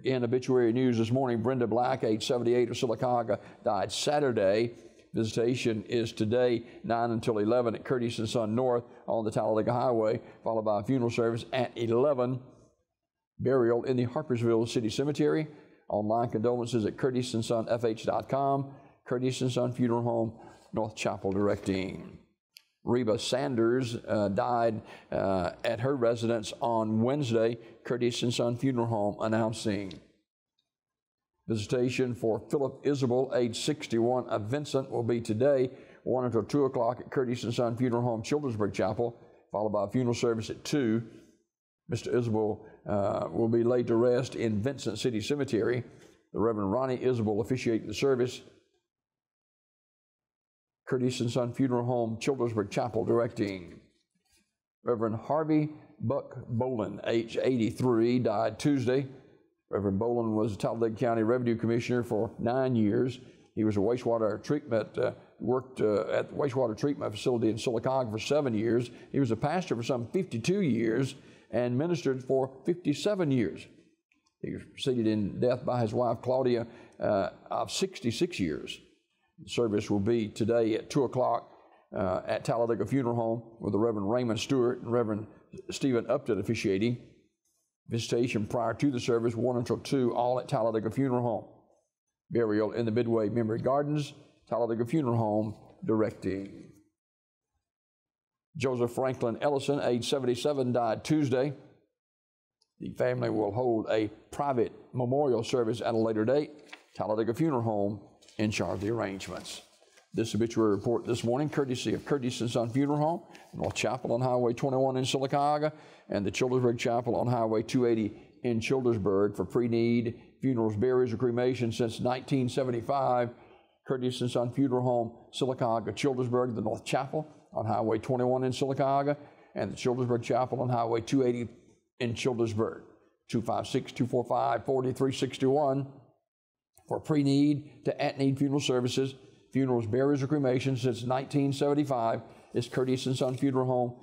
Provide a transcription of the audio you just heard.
In obituary news this morning, Brenda Black, age 78, of Sylacauga, died Saturday. Visitation is today, 9 until 11 at Curtis & Son North on the Talladega Highway, followed by a funeral service at 11. Burial in the Harpersville City Cemetery. Online condolences at curtisonfh.com. Curtis & Son Funeral Home, North Chapel, directing. Reba Sanders died at her residence on Wednesday. Curtis & Son Funeral Home announcing. Visitation for Philip Isabel, age 61, of Vincent, will be today, 1 until 2 o'clock at Curtis & Son Funeral Home, Childersburg Chapel, followed by a funeral service at 2. Mr. Isabel will be laid to rest in Vincent City Cemetery. The Reverend Ronnie Isabel officiating the service. Curtis & Son Funeral Home, Childersburg Chapel, directing. Reverend Harvey Buck Boland, age 83, died Tuesday. Reverend Boland was Talladega County Revenue Commissioner for 9 years. He was a wastewater treatment, worked at the wastewater treatment facility in Sylacauga for 7 years. He was a pastor for some 52 years and ministered for 57 years. He was preceded in death by his wife, Claudia, of 66 years. The service will be today at 2 o'clock at Talladega Funeral Home with the Reverend Raymond Stewart and Reverend Stephen Upton officiating. Visitation prior to the service, 1 until 2, all at Talladega Funeral Home. Burial in the Midway Memory Gardens, Talladega Funeral Home, directing. Joseph Franklin Ellison, age 77, died Tuesday. The family will hold a private memorial service at a later date. Talladega Funeral Home in charge of the arrangements. This obituary report this morning, courtesy of Curtis & Son Funeral Home, North Chapel on Highway 21 in Sylacauga, and the Childersburg Chapel on Highway 280 in Childersburg for pre-need funerals, burials, or cremation since 1975. Curtis & Son Funeral Home, Sylacauga, Childersburg, the North Chapel on Highway 21 in Sylacauga, and the Childersburg Chapel on Highway 280 in Childersburg. 256-245-4361 for pre-need to at-need funeral services, funerals, burials, or cremation since 1975 is Curtis & Son Funeral Home,